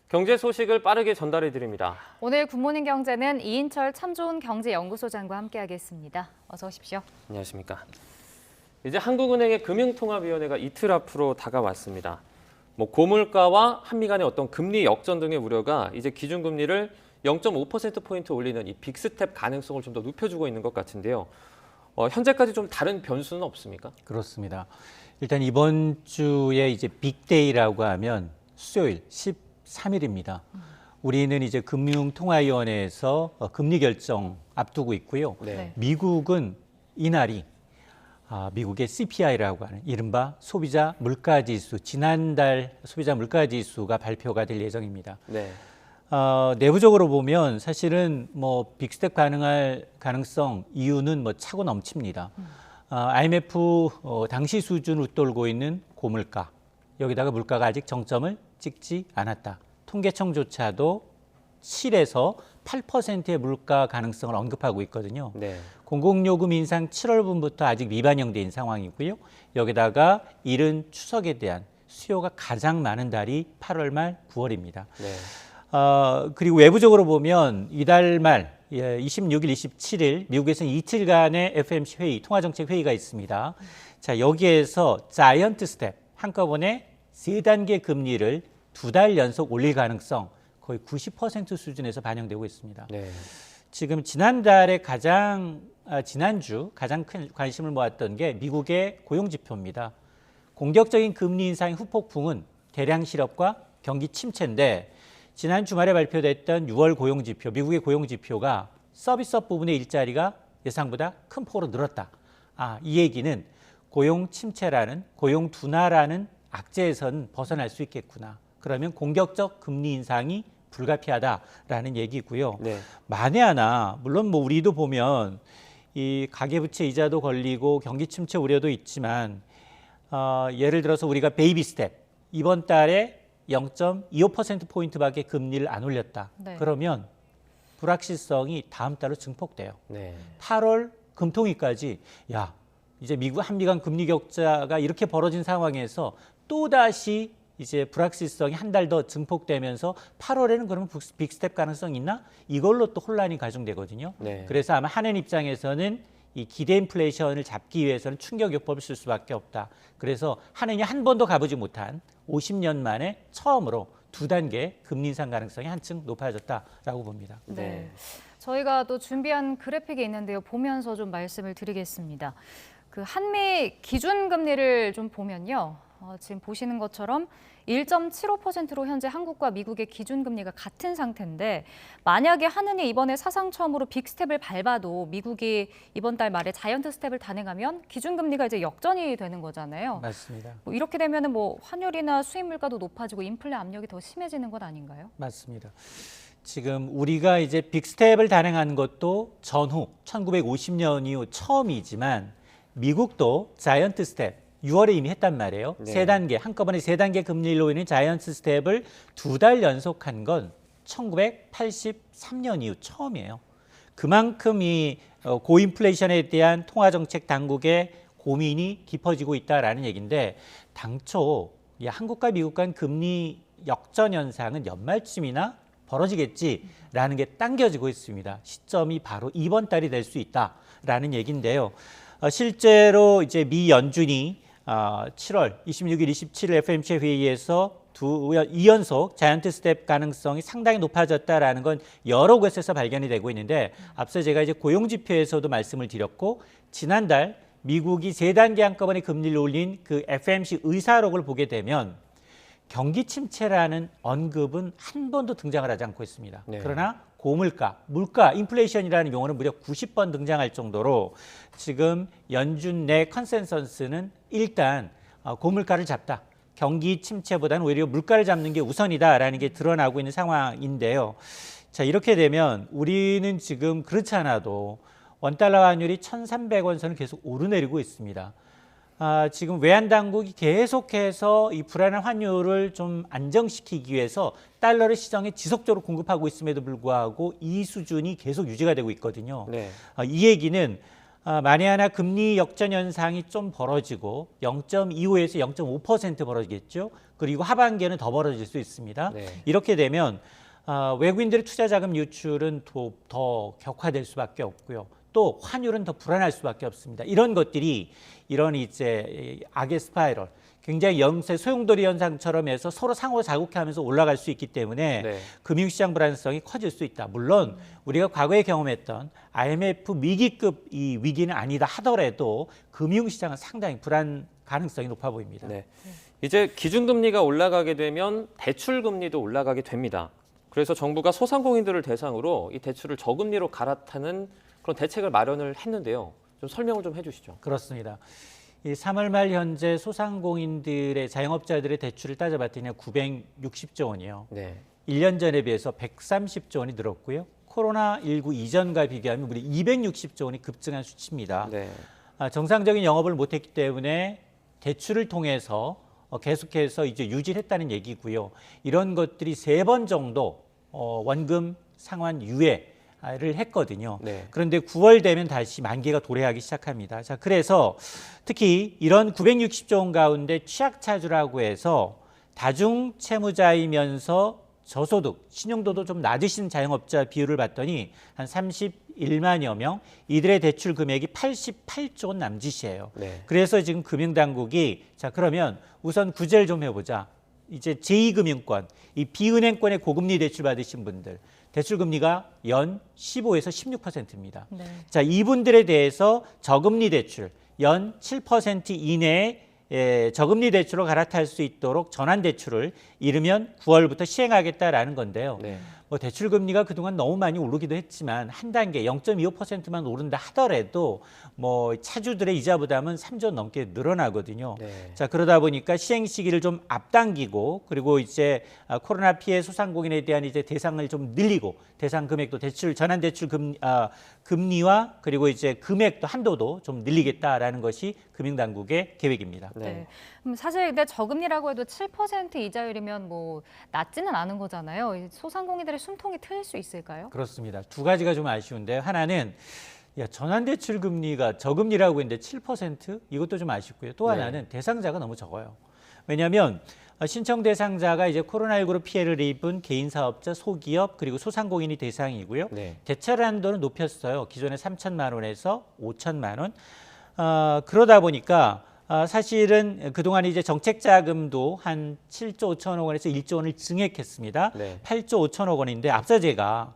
경제 소식을 빠르게 전달해 드립니다. 오늘 굿모닝 경제는 이인철 참 좋은 경제연구소장과 함께하겠습니다. 어서 오십시오. 안녕하십니까. 이제 한국은행의 금융통합위원회가 이틀 앞으로 다가왔습니다. 고물가와 한미 간의 어떤 금리 역전 등의 우려가 이제 기준금리를 0.5%포인트 올리는 이 빅스텝 가능성을 좀 더 높여주고 있는 것 같은데요. 현재까지 좀 다른 변수는 없습니까? 그렇습니다. 일단 이번 주에 이제 빅데이라고 하면 수요일 13일입니다. 우리는 이제 금융통화위원회에서 금리 결정 앞두고 있고요. 네. 미국은 이날이 미국의 CPI라고 하는 이른바 소비자 물가지수, 지난달 소비자 물가지수가 발표가 될 예정입니다. 네. 내부적으로 보면 사실은 빅스텝 가능할 가능성 이유는 차고 넘칩니다. IMF 당시 수준을 웃돌고 있는 고물가, 여기다가 물가가 아직 정점을 찍지 않았다. 통계청조차도 7에서 8%의 물가 가능성을 언급하고 있거든요. 네. 공공요금 인상 7월분부터 아직 미반영된 상황이고요. 여기다가 이른 추석에 대한 수요가 가장 많은 달이 8월 말 9월입니다. 네. 그리고 외부적으로 보면 이달 말 26일, 27일 미국에서는 이틀간의 FOMC 회의, 통화정책 회의가 있습니다. 자, 여기에서 자이언트 스텝 한꺼번에 3단계 금리를 2달 연속 올릴 가능성 거의 90% 수준에서 반영되고 있습니다. 네. 지금 지난주 가장 큰 관심을 모았던 게 미국의 고용지표입니다. 공격적인 금리 인상의 후폭풍은 대량 실업과 경기 침체인데 지난 주말에 발표됐던 6월 고용지표, 미국의 고용지표가 서비스업 부분의 일자리가 예상보다 큰 폭으로 늘었다. 이 얘기는 고용 침체라는, 고용 둔화라는 악재에서는 벗어날 수 있겠구나. 그러면 공격적 금리 인상이 불가피하다라는 얘기고요. 네. 만에 하나, 물론 우리도 보면 이 가계부채 이자도 걸리고 경기 침체 우려도 있지만 예를 들어서 우리가 베이비 스텝 이번 달에 0.25%포인트밖에 금리를 안 올렸다. 네. 그러면 불확실성이 다음 달로 증폭돼요. 네. 8월 금통위까지 이제 미국 한미 간 금리 격차가 이렇게 벌어진 상황에서 또다시 이제 불확실성이 한 달 더 증폭되면서 8월에는 그러면 빅스텝 가능성 있나? 이걸로 또 혼란이 가중되거든요. 네. 그래서 아마 한은 입장에서는 이 기대 인플레이션을 잡기 위해서는 충격요법을 쓸 수밖에 없다. 그래서 한은이 한 번도 가보지 못한 50년 만에 처음으로 2단계 금리 인상 가능성이 한층 높아졌다라고 봅니다. 네. 저희가 또 준비한 그래픽이 있는데요. 보면서 좀 말씀을 드리겠습니다. 그 한미 기준금리를 좀 보면요. 지금 보시는 것처럼 1.75%로 현재 한국과 미국의 기준금리가 같은 상태인데 만약에 한은이 이번에 사상 처음으로 빅스텝을 밟아도 미국이 이번 달 말에 자이언트 스텝을 단행하면 기준금리가 이제 역전이 되는 거잖아요. 맞습니다. 이렇게 되면은 환율이나 수입 물가도 높아지고 인플레 압력이 더 심해지는 것 아닌가요? 맞습니다. 지금 우리가 이제 빅스텝을 단행한 것도 전후 1950년 이후 처음이지만 미국도 자이언트 스텝 6월에 이미 했단 말이에요. 네. 3단계, 한꺼번에 3단계 금리를 올리는 자이언트 스텝을 2달 연속한 건 1983년 이후 처음이에요. 그만큼 이 고인플레이션에 대한 통화정책 당국의 고민이 깊어지고 있다라는 얘기인데 당초 한국과 미국 간 금리 역전 현상은 연말쯤이나 벌어지겠지라는 게 당겨지고 있습니다. 시점이 바로 이번 달이 될 수 있다라는 얘기인데요. 실제로 이제 미 연준이 7월 26일, 27일 FOMC 회의에서 2연속 자이언트 스텝 가능성이 상당히 높아졌다라는 건 여러 곳에서 발견이 되고 있는데 앞서 제가 이제 고용지표에서도 말씀을 드렸고 지난달 미국이 3단계 한꺼번에 금리를 올린 그 FOMC 의사록을 보게 되면 경기 침체라는 언급은 한 번도 등장을 하지 않고 있습니다. 네. 그러나 고물가, 물가, 인플레이션이라는 용어는 무려 90번 등장할 정도로 지금 연준 내 컨센서스는 일단 고물가를 잡다. 경기 침체보다는 오히려 물가를 잡는 게 우선이다라는 게 드러나고 있는 상황인데요. 자, 이렇게 되면 우리는 지금 그렇지 않아도 원달러 환율이 1,300원 선을 계속 오르내리고 있습니다. 지금 외환당국이 계속해서 이 불안한 환율을 좀 안정시키기 위해서 달러를 시장에 지속적으로 공급하고 있음에도 불구하고 이 수준이 계속 유지가 되고 있거든요. 네. 이 얘기는 만에 하나 금리 역전 현상이 좀 벌어지고 0.25에서 0.5% 벌어지겠죠. 그리고 하반기에는 더 벌어질 수 있습니다. 네. 이렇게 되면 외국인들의 투자 자금 유출은 더 격화될 수밖에 없고요. 또 환율은 더 불안할 수밖에 없습니다. 이런 것들이 이런 이제 악의 스파이럴, 굉장히 영세 소용돌이 현상처럼 해서 서로 상호 자극하면서 올라갈 수 있기 때문에 네. 금융시장 불안성이 커질 수 있다. 물론 우리가 과거에 경험했던 IMF 위기급 이 위기는 아니다 하더라도 금융시장은 상당히 불안 가능성이 높아 보입니다. 네. 이제 기준금리가 올라가게 되면 대출금리도 올라가게 됩니다. 그래서 정부가 소상공인들을 대상으로 이 대출을 저금리로 갈아타는 그런 대책을 마련을 했는데요. 좀 설명을 좀 해주시죠. 그렇습니다. 이 3월 말 현재 소상공인들의 자영업자들의 대출을 따져봤더니 960조 원이요. 네. 1년 전에 비해서 130조 원이 늘었고요. 코로나19 이전과 비교하면 무려 260조 원이 급증한 수치입니다. 네. 정상적인 영업을 못했기 때문에 대출을 통해서 계속해서 이제 유지를 했다는 얘기고요. 이런 것들이 3번 정도 원금 상환 유예를 했거든요. 네. 그런데 9월 되면 다시 만기가 도래하기 시작합니다. 자, 그래서 특히 이런 960조 원 가운데 취약차주라고 해서 다중 채무자이면서 저소득, 신용도도 좀 낮으신 자영업자 비율을 봤더니 한 31만여 명, 이들의 대출 금액이 88조 원 남짓이에요. 네. 그래서 지금 금융당국이 자 그러면 우선 구제를 좀 해보자. 이제 제2금융권, 이 비은행권의 고금리 대출 받으신 분들, 대출 금리가 연 15에서 16%입니다. 네. 자, 이분들에 대해서 저금리 대출 연 7% 이내에 저금리 대출로 갈아탈 수 있도록 전환 대출을 이르면 9월부터 시행하겠다라는 건데요. 네. 뭐 대출 금리가 그동안 너무 많이 오르기도 했지만 한 단계 0.25%만 오른다 하더라도 뭐 차주들의 이자 부담은 3조 넘게 늘어나거든요. 네. 자, 그러다 보니까 시행 시기를 좀 앞당기고 그리고 이제 코로나 피해 소상공인에 대한 이제 대상을 좀 늘리고 대상 금액도 대출 전환 대출 금리와 그리고 이제 금액도 한도도 좀 늘리겠다라는 것이 금융당국의 계획입니다. 네. 네. 그럼 사실 근데 저금리라고 해도 7% 이자율이면 뭐 낮지는 않은 거잖아요. 이 소상공인들의 숨통이 트일 수 있을까요? 그렇습니다. 두 가지가 좀 아쉬운데 하나는 전환대출 금리가 저금리라고 했는데 7% 이것도 좀 아쉽고요. 또 하나는 대상자가 너무 적어요. 왜냐하면 신청 대상자가 이제 코로나19로 피해를 입은 개인 사업자, 소기업 그리고 소상공인이 대상이고요. 네. 대출 한도는 높였어요. 기존에 3천만 원에서 5천만 원. 그러다 보니까 사실은 그동안 이제 정책 자금도 한 7조 5천억 원에서 1조 원을 증액했습니다. 네. 8조 5천억 원인데 앞서 제가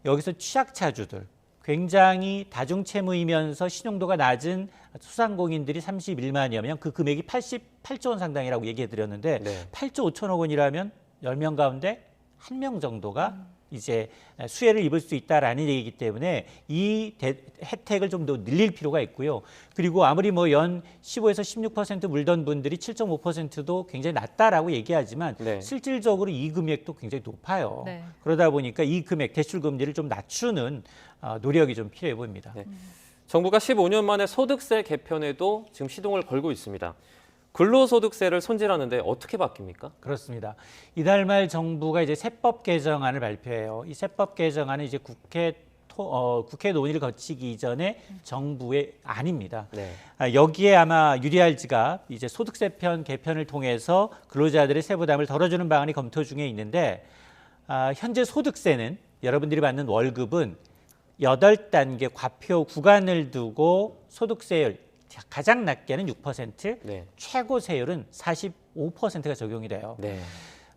여기서 취약차주들 굉장히 다중채무이면서 신용도가 낮은 소상공인들이 31만여 명, 그 금액이 88조 원 상당이라고 얘기해 드렸는데 네. 8조 5천억 원이라면 10명 가운데 1명 정도가 이제 수혜를 입을 수 있다라는 얘기이기 때문에 이 혜택을 좀 더 늘릴 필요가 있고요. 그리고 아무리 뭐 연 15에서 16% 물던 분들이 7.5%도 굉장히 낮다라고 얘기하지만 네. 실질적으로 이 금액도 굉장히 높아요. 네. 그러다 보니까 이 금액 대출 금리를 좀 낮추는 노력이 좀 필요해 보입니다. 네. 정부가 15년 만에 소득세 개편에도 지금 시동을 걸고 있습니다. 근로소득세를 손질하는데 어떻게 바뀝니까? 그렇습니다. 이달 말 정부가 이제 세법 개정안을 발표해요. 이 세법 개정안은 이제 국회 논의를 거치기 이전에 정부의 안입니다. 네. 여기에 아마 유리할지가 이제 소득세편 개편을 통해서 근로자들의 세부담을 덜어주는 방안이 검토 중에 있는데 현재 소득세는 여러분들이 받는 월급은 8단계 과표 구간을 두고 소득세율 가장 낮게는 6%, 네. 최고 세율은 45%가 적용이 돼요. 네.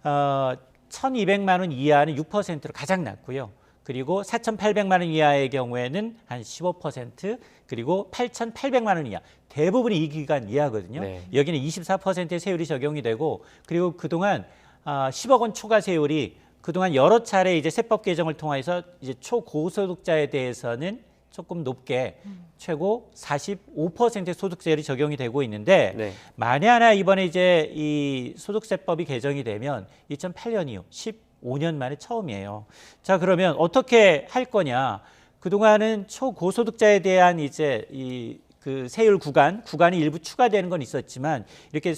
1,200만 원 이하는 6%로 가장 낮고요. 그리고 4,800만 원 이하의 경우에는 한 15%, 그리고 8,800만 원 이하 대부분이 이 기간 이하거든요. 네. 여기는 24%의 세율이 적용이 되고, 그리고 그동안 10억 원 초과 세율이 그동안 여러 차례 이제 세법 개정을 통해서 이제 초고소득자에 대해서는 조금 높게 최고 45%의 소득세율이 적용이 되고 있는데 네. 만에 하나 이번에 이제 이 소득세법이 개정이 되면 2008년 이후 15년 만에 처음이에요. 자, 그러면 어떻게 할 거냐? 그동안은 초고소득자에 대한 이제 그 세율 구간이 일부 추가되는 건 있었지만 이렇게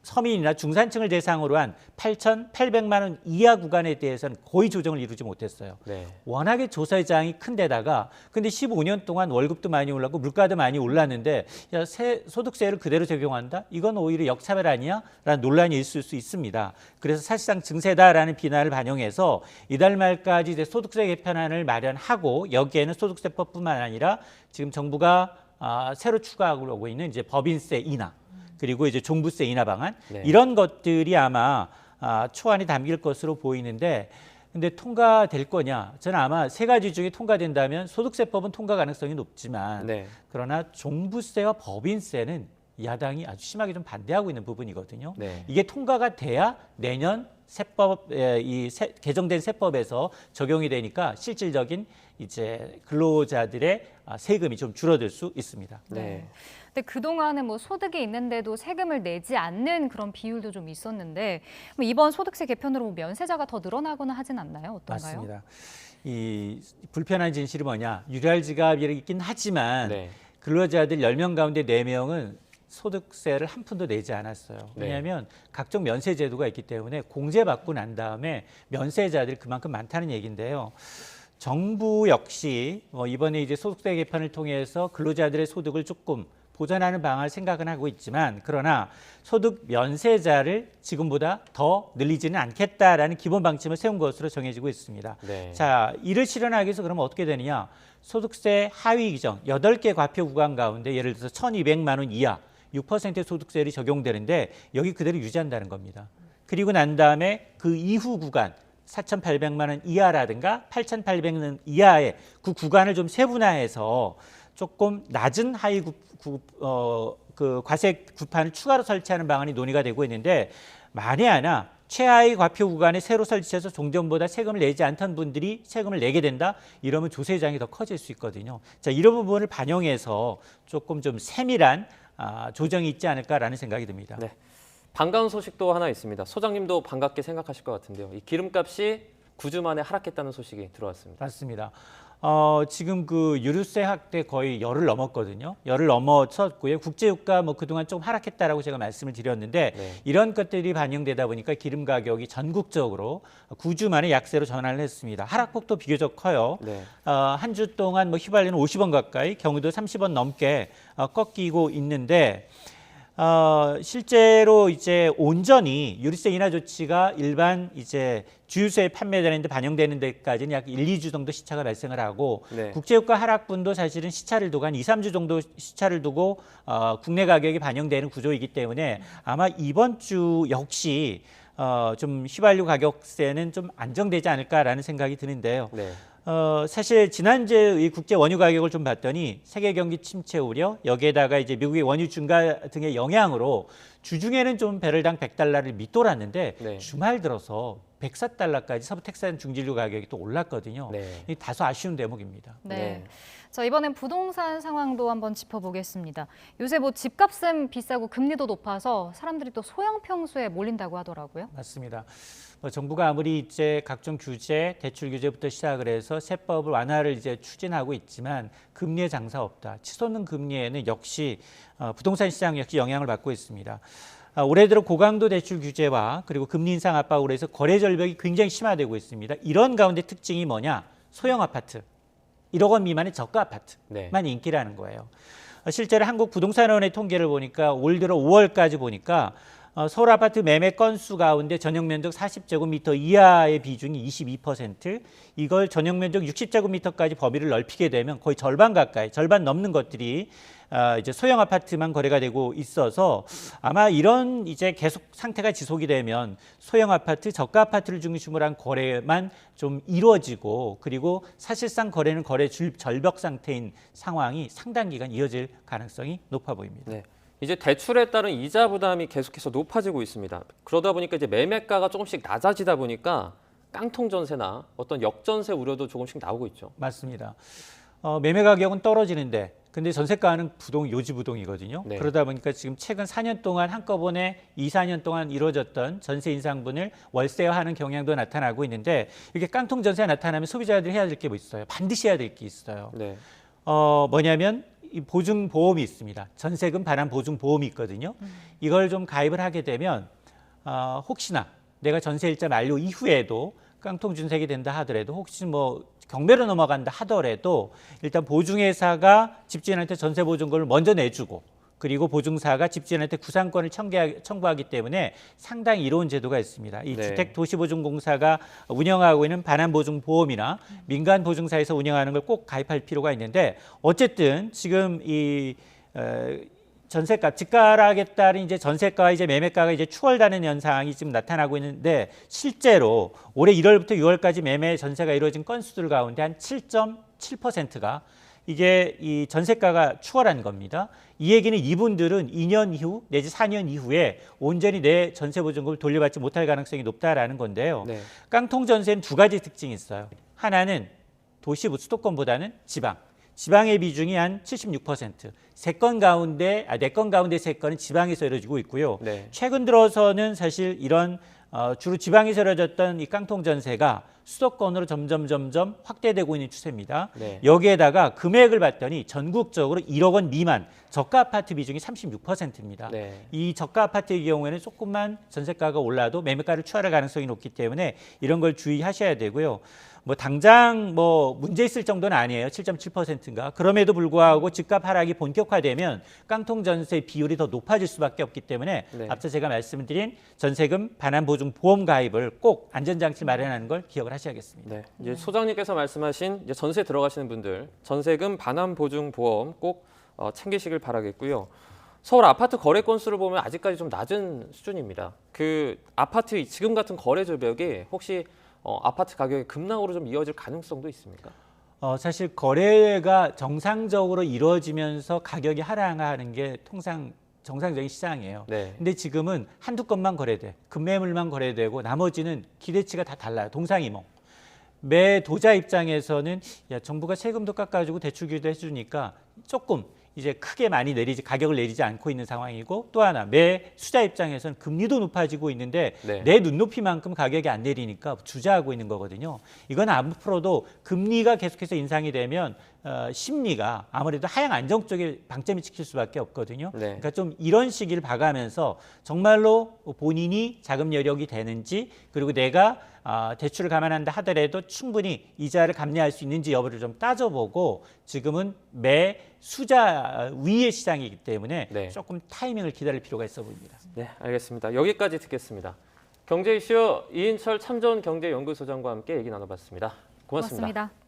서민이나 중산층을 대상으로 한 8,800만 원 이하 구간에 대해서는 거의 조정을 이루지 못했어요. 네. 워낙에 조세장이 큰 데다가 근데 15년 동안 월급도 많이 올랐고 물가도 많이 올랐는데 야, 소득세를 그대로 적용한다? 이건 오히려 역차별 아니야? 라는 논란이 있을 수 있습니다. 그래서 사실상 증세다라는 비난을 반영해서 이달 말까지 이제 소득세 개편안을 마련하고 여기에는 소득세법뿐만 아니라 지금 정부가 새로 추가하고 있는 이제 법인세 인하 그리고 이제 종부세 인하 방안 네. 이런 것들이 아마 초안에 담길 것으로 보이는데 근데 통과될 거냐? 저는 아마 세 가지 중에 통과된다면 소득세법은 통과 가능성이 높지만 네. 그러나 종부세와 법인세는 야당이 아주 심하게 좀 반대하고 있는 부분이거든요. 네. 이게 통과가 돼야 내년 세법 개정된 세법에서 적용이 되니까 실질적인 이제 근로자들의 세금이 좀 줄어들 수 있습니다. 네. 근데 그동안은 뭐 소득이 있는데도 세금을 내지 않는 그런 비율도 좀 있었는데 뭐 이번 소득세 개편으로 뭐 면세자가 더 늘어나거나 하진 않나요? 어떤가요? 맞습니다. 이 불편한 진실이 뭐냐? 유랄 지갑이 있긴 하지만 네. 근로자들 10명 가운데 4명은 소득세를 한 푼도 내지 않았어요. 왜냐하면 각종 면세 제도가 있기 때문에 공제받고 난 다음에 면세자들이 그만큼 많다는 얘기인데요. 정부 역시 이번에 이제 소득세 개편을 통해서 근로자들의 소득을 조금 보전하는 방안을 생각은 하고 있지만 그러나 소득 면세자를 지금보다 더 늘리지는 않겠다라는 기본 방침을 세운 것으로 정해지고 있습니다. 네. 자, 이를 실현하기 위해서 그러면 어떻게 되느냐? 소득세 하위 규정 8개 과표 구간 가운데 예를 들어서 1,200만 원 이하 6% 소득세율이 적용되는데 여기 그대로 유지한다는 겁니다. 그리고 난 다음에 그 이후 구간 4,800만 원 이하라든가 8,800만 원 이하의 그 구간을 좀 세분화해서 조금 낮은 하위 그 과세 구판을 추가로 설치하는 방안이 논의가 되고 있는데 만에 하나 최하위 과표 구간에 새로 설치해서 종전보다 세금을 내지 않던 분들이 세금을 내게 된다? 이러면 조세장이 더 커질 수 있거든요. 자, 이런 부분을 반영해서 조금 좀 세밀한 조정이 있지 않을까라는 생각이 듭니다. 네. 반가운 소식도 하나 있습니다. 소장님도 반갑게 생각하실 것 같은데요. 이 기름값이 9주 만에 하락했다는 소식이 들어왔습니다. 맞습니다. 지금 그 유류세 확대 거의 열을 넘었거든요. 열을 넘어섰고요. 국제유가 뭐 그동안 좀 하락했다라고 제가 말씀을 드렸는데 네. 이런 것들이 반영되다 보니까 기름 가격이 전국적으로 9주 만에 약세로 전환을 했습니다. 하락폭도 비교적 커요. 네. 한 주 동안 뭐 휘발유는 50원 가까이, 경유도 30원 넘게 꺾이고 있는데 실제로 이제 온전히 유류세 인하 조치가 일반 이제 주유소에 판매되는 데 반영되는 데까지는 약 1, 2주 정도 시차가 발생을 하고 네. 국제유가 하락분도 사실은 시차를 두고 한 2, 3주 정도 시차를 두고 국내 가격이 반영되는 구조이기 때문에 아마 이번 주 역시 좀 휘발유 가격세는 좀 안정되지 않을까라는 생각이 드는데요. 네. 사실 지난주에 이 국제 원유 가격을 좀 봤더니 세계 경기 침체 우려 여기에다가 이제 미국의 원유 증가 등의 영향으로 주중에는 좀 배럴당 100달러를 밑돌았는데 네. 주말 들어서 104달러까지 서부 텍사스 중진유 가격이 또 올랐거든요. 네. 이 다소 아쉬운 대목입니다. 네. 네. 자, 이번엔 부동산 상황도 한번 짚어보겠습니다. 요새 뭐 집값은 비싸고 금리도 높아서 사람들이 또 소형 평수에 몰린다고 하더라고요. 맞습니다. 정부가 아무리 이제 각종 규제, 대출 규제부터 시작을 해서 세법을 완화를 이제 추진하고 있지만 금리에 장사 없다. 치솟는 금리에는 역시 부동산 시장 역시 영향을 받고 있습니다. 올해 들어 고강도 대출 규제와 그리고 금리 인상 압박으로 해서 거래 절벽이 굉장히 심화되고 있습니다. 이런 가운데 특징이 뭐냐? 소형 아파트, 1억 원 미만의 저가 아파트만 네. 인기라는 거예요. 실제로 한국부동산원의 통계를 보니까 올 들어 5월까지 보니까 서울 아파트 매매 건수 가운데 전용 면적 40제곱미터 이하의 비중이 22%, 이걸 전용 면적 60제곱미터까지 범위를 넓히게 되면 거의 절반 가까이, 절반 넘는 것들이 이제 소형 아파트만 거래가 되고 있어서 아마 이런 이제 계속 상태가 지속이 되면 소형 아파트, 저가 아파트를 중심으로 한 거래만 좀 이루어지고 그리고 사실상 거래는 거래 절벽 상태인 상황이 상당 기간 이어질 가능성이 높아 보입니다. 네. 이제 대출에 따른 이자 부담이 계속해서 높아지고 있습니다. 그러다 보니까 이제 매매가가 조금씩 낮아지다 보니까 깡통 전세나 어떤 역전세 우려도 조금씩 나오고 있죠. 맞습니다. 매매 가격은 떨어지는데 근데 전세가는 요지부동이거든요. 네. 그러다 보니까 지금 최근 4년 동안 한꺼번에 2, 4년 동안 이루어졌던 전세 인상분을 월세화하는 경향도 나타나고 있는데 이게 깡통 전세가 나타나면 소비자들이 해야 될 게 뭐 있어요? 반드시 해야 될 게 있어요. 네. 뭐냐면 이 보증보험이 있습니다. 전세금 반환 보증보험이 있거든요. 이걸 좀 가입을 하게 되면 혹시나 내가 전세일자 만료 이후에도 깡통 준색이 된다 하더라도 혹시 뭐 경매로 넘어간다 하더라도 일단 보증회사가 집주인한테 전세 보증금을 먼저 내주고 그리고 보증사가 집주인한테 구상권을 청구하기 때문에 상당히 이로운 제도가 있습니다. 이 네. 주택도시보증공사가 운영하고 있는 반환보증보험이나 민간보증사에서 운영하는 걸 꼭 가입할 필요가 있는데 어쨌든 지금 이 전세가 집가락에 따른 이제 전세가와 이제 매매가가 이제 추월되는 현상이 지금 나타나고 있는데 실제로 올해 1월부터 6월까지 매매 전세가 이루어진 건수들 가운데 한 7.7%가 이게 이 전세가가 추월한 겁니다. 이 얘기는 이분들은 2년 이후 내지 4년 이후에 온전히 내 전세보증금을 돌려받지 못할 가능성이 높다라는 건데요. 네. 깡통 전세는 두 가지 특징이 있어요. 하나는 도시 수도권보다는 지방. 지방의 비중이 한 76%. 네 건 가운데 3건은 지방에서 이루어지고 있고요. 네. 최근 들어서는 사실 이런 주로 지방에서 이루어졌던 이 깡통 전세가 수도권으로 점점 확대되고 있는 추세입니다. 네. 여기에다가 금액을 봤더니 전국적으로 1억 원 미만 저가 아파트 비중이 36%입니다. 네. 이 저가 아파트의 경우에는 조금만 전세가가 올라도 매매가를 추월할 가능성이 높기 때문에 이런 걸 주의하셔야 되고요. 뭐 당장 뭐 문제 있을 정도는 아니에요. 7.7%인가. 그럼에도 불구하고 집값 하락이 본격화되면 깡통 전세 비율이 더 높아질 수밖에 없기 때문에 네. 앞서 제가 말씀드린 전세금 반환 보증 보험 가입을 꼭 안전장치 마련하는 걸 기억을 하셔야겠습니다. 네. 이제 소장님께서 말씀하신 이제 전세 들어가시는 분들 전세금 반환 보증 보험 꼭 챙기시길 바라겠고요. 서울 아파트 거래 건수를 보면 아직까지 좀 낮은 수준입니다. 그 아파트 지금 같은 거래 절벽이 혹시 아파트 가격의 급락으로 좀 이어질 가능성도 있습니까? 사실 거래가 정상적으로 이루어지면서 가격이 하락하는 게 통상 정상적인 시장이에요. 네. 근데 지금은 한두 건만 거래돼. 급매물만 거래되고 나머지는 기대치가 다 달라요. 동상이몽. 매도자 입장에서는 야, 정부가 세금도 깎아주고 대출기도 해주니까 조금 이제 크게 많이 가격을 내리지 않고 있는 상황이고 또 하나 매수자 입장에서는 금리도 높아지고 있는데 네. 내 눈높이만큼 가격이 안 내리니까 주저하고 있는 거거든요. 이건 앞으로도 금리가 계속해서 인상이 되면 심리가 아무래도 하향 안정 쪽에 방점이 찍힐 수밖에 없거든요. 네. 그러니까 좀 이런 시기를 봐가면서 정말로 본인이 자금 여력이 되는지 그리고 내가 대출을 감안한다 하더라도 충분히 이자를 감내할 수 있는지 여부를 좀 따져보고 지금은 매수자 위의 시장이기 때문에 네. 조금 타이밍을 기다릴 필요가 있어 보입니다. 네, 알겠습니다. 여기까지 듣겠습니다. 경제 이슈 이인철 참전 경제연구소장과 함께 얘기 나눠봤습니다. 고맙습니다. 고맙습니다.